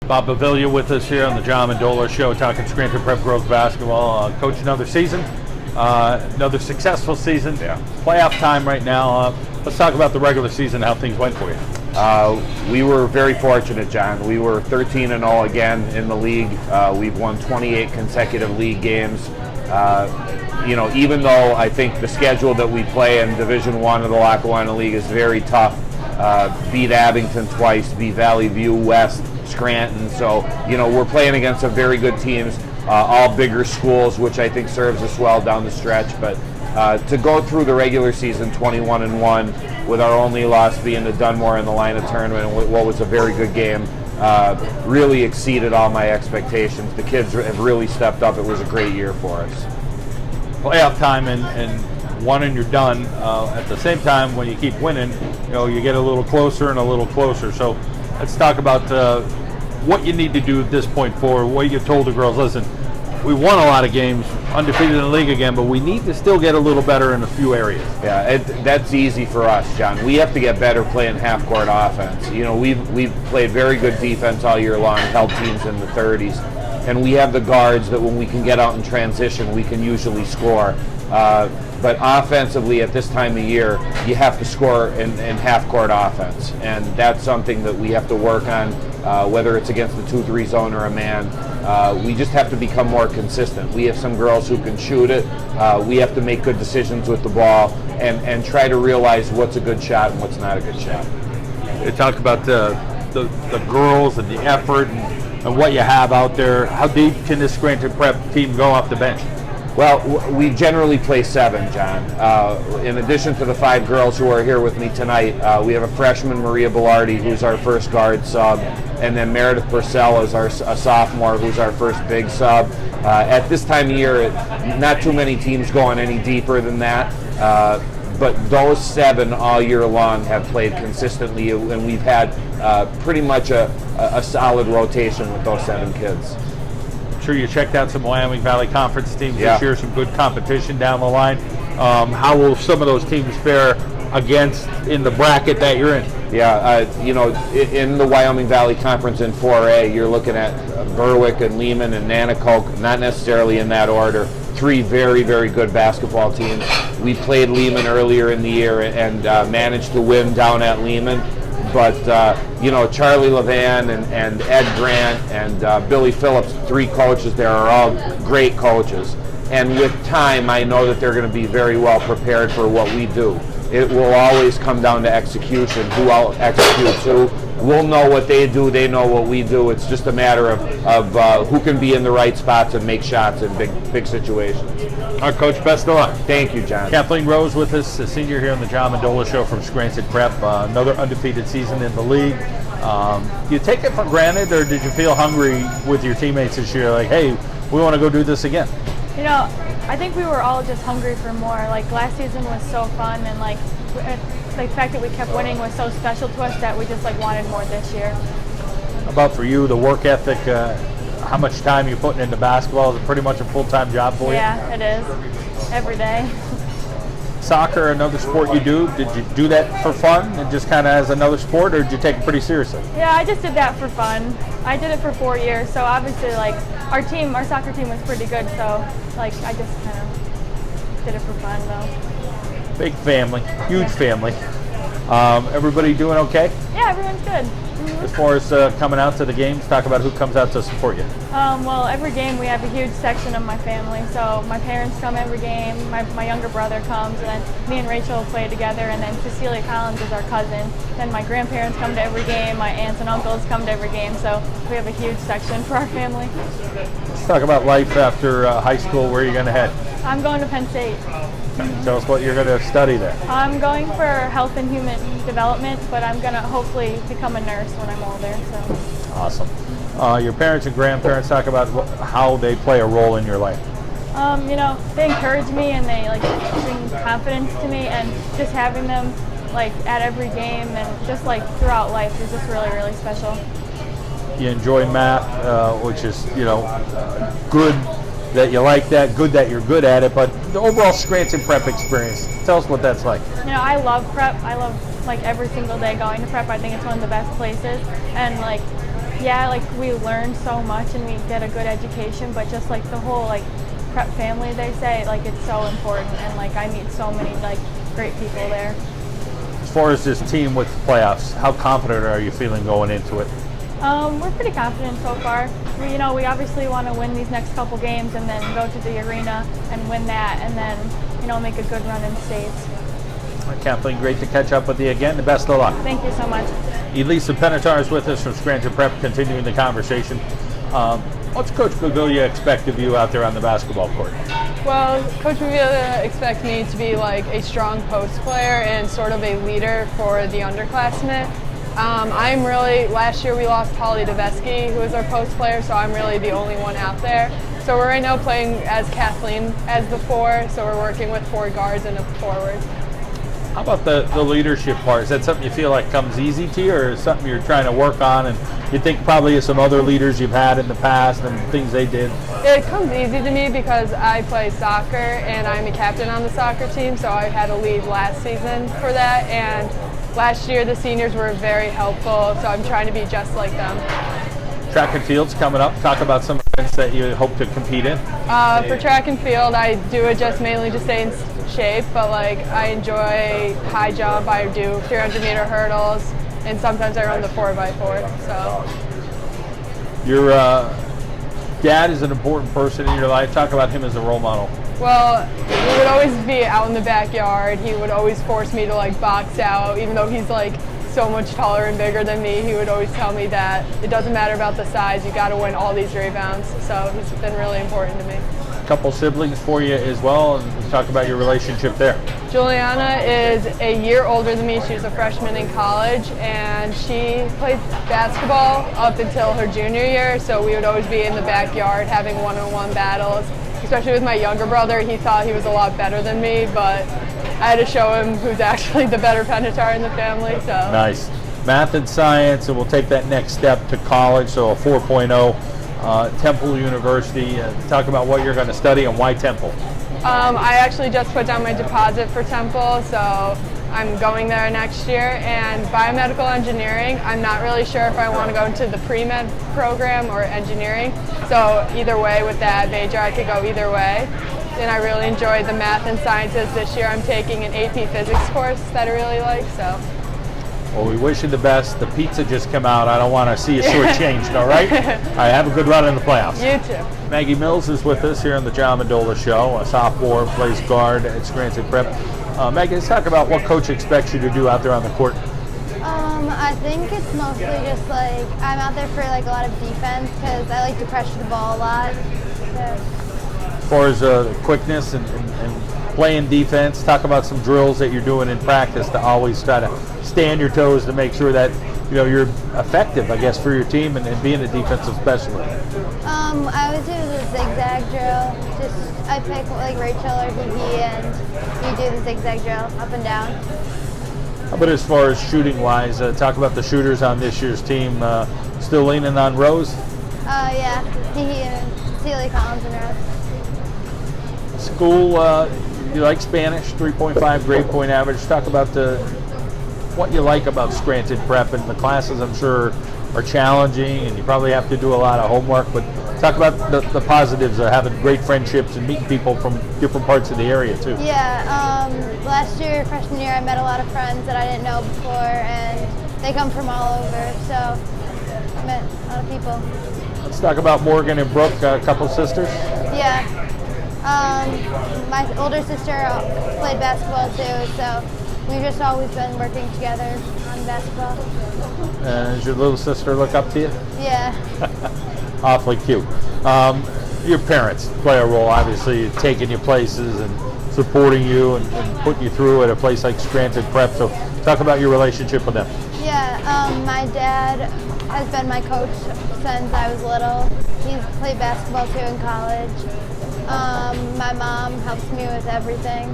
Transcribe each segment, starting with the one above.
Bob Bavilla with us here on the John Mendola Show, talking Scranton Prep girls basketball. Coach, another season, another successful season. Yeah. Playoff time right now. Let's talk about the regular season, how things went for you. We were very fortunate, John. We were 13-0 again in the league. We've won 28 consecutive league games. Even though I think the schedule that we play in Division I of the Lackawanna League is very tough, beat Abington twice, beat Valley View West, Scranton. So, we're playing against some very good teams, all bigger schools, which I think serves us well down the stretch. But to go through the regular season 21-1 with our only loss being to Dunmore in the line of tournament, what was a very good game, really exceeded all my expectations. The kids have really stepped up. It was a great year for us. Playoff time and one and you're done. At the same time, when you keep winning, you get a little closer and a little closer. So let's talk about what you need to do at this point forward. What you told the girls, listen, we won a lot of games, undefeated in the league again, but we need to still get a little better in a few areas. Yeah, that's easy for us, John. We have to get better playing half-court offense. We've played very good defense all year long, held teams in the 30s. And we have the guards that when we can get out in transition, we can usually score. But offensively, at this time of year, you have to score in half-court offense. And that's something that we have to work on, whether it's against the 2-3 zone or a man. We just have to become more consistent. We have some girls who can shoot it. We have to make good decisions with the ball and try to realize what's a good shot and what's not a good shot. You talk about the girls and the effort and what you have out there. How deep can this Scranton Prep team go off the bench? Well, we generally play 7, John. In addition to the 5 girls who are here with me tonight, we have a freshman, Maria Bellardi, who's our first guard sub, and then Meredith Purcell is a sophomore who's our first big sub. At this time of year, not too many teams going any deeper than that. But those 7 all year long have played consistently, and we've had pretty much a solid rotation with those 7 kids. I'm sure you checked out some Wyoming Valley Conference teams this year, some good competition down the line. How will some of those teams fare against in the bracket that you're in? Yeah, in the Wyoming Valley Conference in 4A, you're looking at Berwick and Lehman and Nanticoke, not necessarily in that order. 3 very, very good basketball teams. We played Lehman earlier in the year and managed to win down at Lehman. But, Charlie Levan and Ed Grant and Billy Phillips, 3 coaches there, are all great coaches. And with time, I know that they're going to be very well prepared for what we do. It will always come down to execution, who out-executes who. We'll know what they do, they know what we do. It's just a matter of who can be in the right spots and make shots in big situations. All right, Coach, best of luck. Thank you, John. Kathleen Rose with us, a senior here on the John Mendola Show from Scranton Prep. Another undefeated season in the league. Do you take it for granted, or did you feel hungry with your teammates this year? Like, hey, we want to go do this again? I think we were all just hungry for more. Like, last season was so fun, and the fact that we kept winning was so special to us that we just wanted more this year. How about for you, the work ethic, how much time you're putting into basketball? Is it pretty much a full-time job for you? Yeah, it is. Every day. Soccer, another sport you do, did you do that for fun and just kind of as another sport, or did you take it pretty seriously? Yeah, I just did that for fun. I did it for 4 years, so obviously our soccer team was pretty good, so I just kind of did it for fun though. Big family, huge family. Everybody doing okay? Yeah, everyone's good. As far as coming out to the games, talk about who comes out to support you. Well, every game we have a huge section of my family. So my parents come every game, my younger brother comes, and then me and Rachel play together, and then Cecilia Collins is our cousin. Then my grandparents come to every game, my aunts and uncles come to every game, so we have a huge section for our family. Let's talk about life after high school. Where are you going to head? I'm going to Penn State. Tell us what you're going to study there. I'm going for health and human development, but I'm going to hopefully become a nurse when I'm older. So. Awesome. Your parents and grandparents, talk about how they play a role in your life. They encourage me and they bring confidence to me, and just having them at every game and just throughout life is just really, really special. You enjoy math, which is good that you like that, good that you're good at it, but the overall Scranton Prep experience, tell us what that's like. I love prep. I love every single day going to prep. I think it's one of the best places, and Yeah, like we learn so much and we get a good education, but just like the whole like prep family, they say, like it's so important, and like I meet so many like great people there. As far as this team with the playoffs, how confident are you feeling going into it? We're pretty confident so far. We obviously want to win these next couple games and then go to the arena and win that, and then make a good run in states. Kathleen, great to catch up with you again. The best of luck. Thank you so much. Elisa Penatar is with us from Scranton Prep, continuing the conversation. What's Coach Guglia expect of you out there on the basketball court? Well, Coach Maggie expects me to be like a strong post player and sort of a leader for the underclassmen. Last year we lost Holly Devesky, who was our post player, so I'm really the only one out there. So we're right now playing as Kathleen as the 4, so we're working with 4 guards and a forward. How about the leadership part? Is that something you feel like comes easy to you, or is something you're trying to work on and you think probably of some other leaders you've had in the past and things they did? It comes easy to me because I play soccer and I'm a captain on the soccer team, so I had a lead last season for that, and last year the seniors were very helpful, so I'm trying to be just like them. Track and field's coming up. Talk about some events that you hope to compete in. For track and field, I do it just mainly to stay in shape, but like I enjoy high jump, I do 300-meter hurdles, and sometimes I run the 4x4. So your dad is an important person in your life. Talk about him as a role model. Well, we would always be out in the backyard. He would always force me to like box out, even though he's like so much taller and bigger than me. He would always tell me that it doesn't matter about the size, you got to win all these rebounds. So he's been really important to me. A couple siblings for you as well, and let's talk about your relationship there. Juliana is a year older than me. She's a freshman in college, and she played basketball up until her junior year, so we would always be in the backyard having one-on-one battles. Especially with my younger brother, he thought he was a lot better than me, but I had to show him who's actually the better Penatar in the family. So nice. Math and science, and we'll take that next step to college, so a 4.0. Temple University. Talk about what you're going to study and why Temple. I actually just put down my deposit for Temple, so I'm going there next year. And biomedical engineering, I'm not really sure if I want to go into the pre-med program or engineering. So either way, with that major, I could go either way. And I really enjoyed the math and sciences this year. I'm taking an AP physics course that I really like. So. Well, we wish you the best. The pizza just came out. I don't want to see you shortchanged, all right? All right, have a good run in the playoffs. You too. Maggie Mills is with us here on the John Mendola Show, a sophomore, plays guard at Scranton Prep. Maggie, let's talk about what Coach expects you to do out there on the court. I think it's mostly just like I'm out there for like a lot of defense because I like to pressure the ball a lot. As far as quickness and playing defense, talk about some drills that you're doing in practice to always try to stay on your toes to make sure that you're effective, I guess, for your team and being a defensive specialist. I always do the zigzag drill. Just I pick like Rachel or Kiki and we do the zigzag drill up and down. How about as far as shooting wise? Talk about the shooters on this year's team. Still leaning on Rose? Yeah, Kiki and Cecilia Collins and Rose. School, you like Spanish, 3.5 grade point average. Talk about what you like about Scranton Prep, and the classes I'm sure are challenging and you probably have to do a lot of homework, but talk about the positives of having great friendships and meeting people from different parts of the area too. Yeah, last year, freshman year, I met a lot of friends that I didn't know before, and they come from all over, so I met a lot of people. Let's talk about Morgan and Brooke, a couple sisters. Yeah. My older sister played basketball too, so we've just always been working together on basketball. Does your little sister look up to you? Yeah. Awfully cute. Your parents play a role, obviously, taking you places and supporting you and putting you through at a place like Scranton Prep. So talk about your relationship with them. Yeah, my dad has been my coach since I was little. He's played basketball too in college. My mom helps me with everything.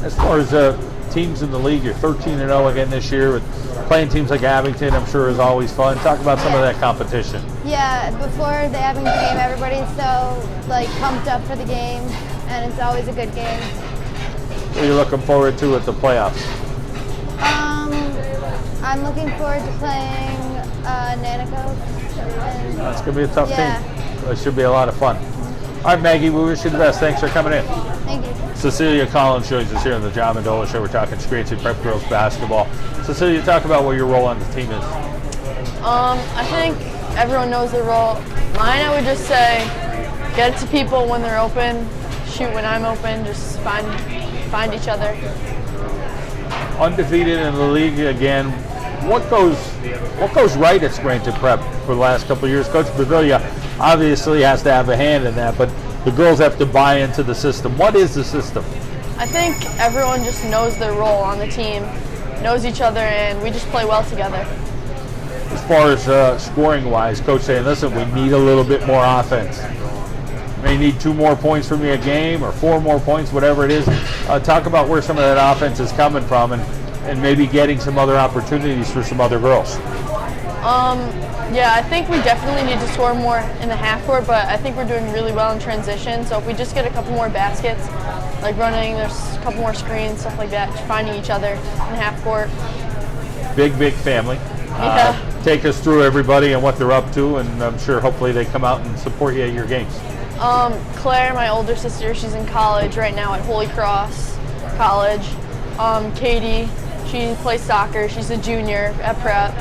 As far as teams in the league, you're 13-0 again this year. With playing teams like Abington, I'm sure is always fun. Talk about some of that competition. Yeah, before the Abington game, everybody's so pumped up for the game, and it's always a good game. What are you looking forward to at the playoffs? I'm looking forward to playing Nanaco. And That's going to be a tough Yeah. team. It should be a lot of fun. All right, Maggie, we wish you the best. Thanks for coming in. thank you. Cecilia Collins joins us here on the John Mendola Show. We're talking Scranton Prep Girls Basketball. Cecilia, talk about what your role on the team is. I think everyone knows their role. Mine, I would just say, get it to people when they're open, shoot when I'm open, just find each other. Undefeated in the league again. What goes right at Scranton Prep for the last couple of years? Coach Pavilla obviously has to have a hand in that, but the girls have to buy into the system. What is the system? I think everyone just knows their role on the team, knows each other, and we just play well together. As far as scoring-wise, Coach saying, listen, we need a little bit more offense. May need 2 more points from me a game or 4 more points, whatever it is. Talk about where some of that offense is coming from and maybe getting some other opportunities for some other girls. Yeah, I think we definitely need to score more in the half court, but I think we're doing really well in transition. So if we just get a couple more baskets, like running, there's a couple more screens, stuff like that, just finding each other in half court. Big family. Yeah. Take us through everybody and what they're up to, and I'm sure hopefully they come out and support you at your games. Claire, my older sister, she's in college right now at Holy Cross College. Katie, she plays soccer. She's a junior at prep.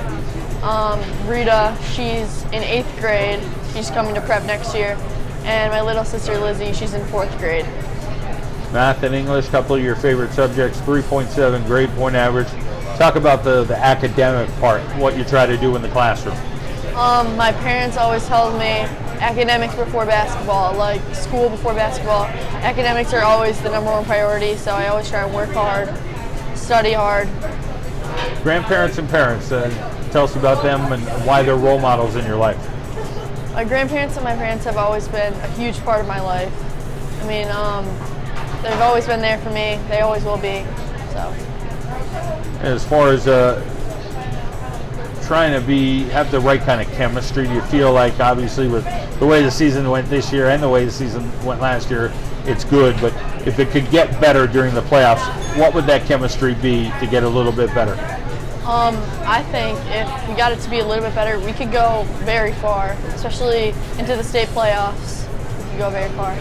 Rita, she's in 8th grade. She's coming to prep next year. And my little sister Lizzie, she's in 4th grade. Math and English, couple of your favorite subjects, 3.7 grade point average. Talk about the academic part, what you try to do in the classroom. My parents always told me academics before basketball, like school before basketball. Academics are always the #1 priority, so I always try to work hard, study hard. Grandparents and parents, tell us about them and why they're role models in your life. My grandparents and my parents have always been a huge part of my life. I mean, they've always been there for me. They always will be. So. As far as trying to have the right kind of chemistry, do you feel like obviously with the way the season went this year and the way the season went last year, it's good, but if it could get better during the playoffs, what would that chemistry be to get a little bit better? I think if we got it to be a little bit better, we could go very far, especially into the state playoffs. We could go very far.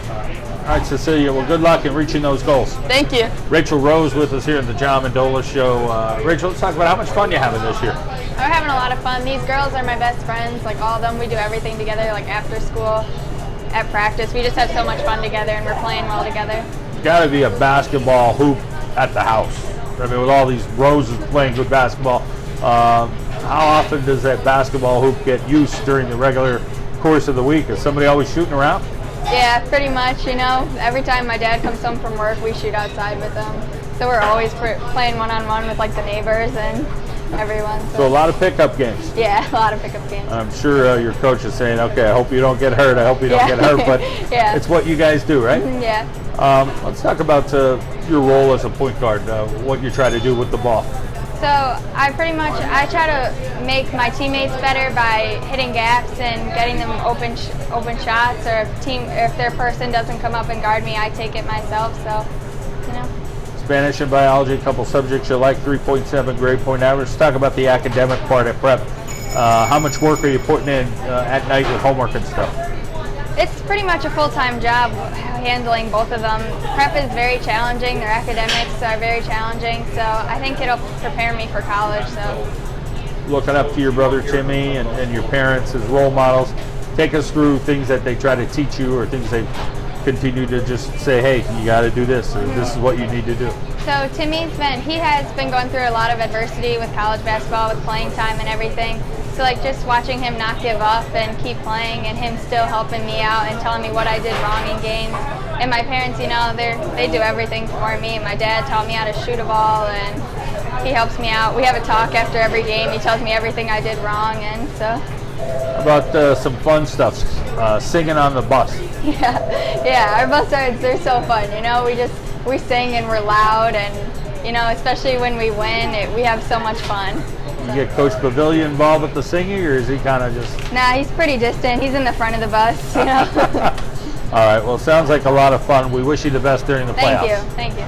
All right, Cecilia, well, good luck in reaching those goals. Thank you. Rachel Rose with us here at the John Mendola Show. Rachel, let's talk about how much fun you're having this year. We're having a lot of fun. These girls are my best friends, like all of them. We do everything together, like after school, at practice. We just have so much fun together and we're playing well together. Got to be a basketball hoop at the house. I mean, with all these Roses playing good basketball, how often does that basketball hoop get used during the regular course of the week? Is somebody always shooting around? Yeah, pretty much, you know. Every time my dad comes home from work, we shoot outside with them. So we're always playing one-on-one with like the neighbors and everyone. So a lot of pickup games. Yeah, a lot of pickup games. I'm sure your coach is saying, okay, I hope you don't get hurt. I hope you don't get hurt. But Yeah. it's what you guys do, right? Yeah. Let's talk about your role as a point guard, what you try to do with the ball. So I try to make my teammates better by hitting gaps and getting them open shots. Or if their person doesn't come up and guard me, I take it myself. So, you know. Spanish and biology, a couple subjects you like, 3.7 grade point average. Let's talk about the academic part at prep. How much work are you putting in at night with homework and stuff? It's pretty much a full-time job handling both of them. Prep is very challenging. Their academics are very challenging. So I think it'll prepare me for college. So. Looking up to your brother Timmy and your parents as role models, take us through things that they try to teach you or things they continue to just say, hey, you got to do this or this is what you need to do. So he has been going through a lot of adversity with college basketball, with playing time and everything. So like just watching him not give up and keep playing and him still helping me out and telling me what I did wrong in games. And my parents, you know, they do everything for me. My dad taught me how to shoot a ball and he helps me out. We have a talk after every game. He tells me everything I did wrong and so. How about some fun stuff, singing on the bus? Yeah, our bus rides, they're so fun, you know, we sing and we're loud and, you know, especially when we win, we have so much fun. You get Coach Pavilla involved with the singing or is he kind of just? Nah, he's pretty distant. He's in the front of the bus, you know. All right, well, it sounds like a lot of fun. We wish you the best during the playoffs. Thank you.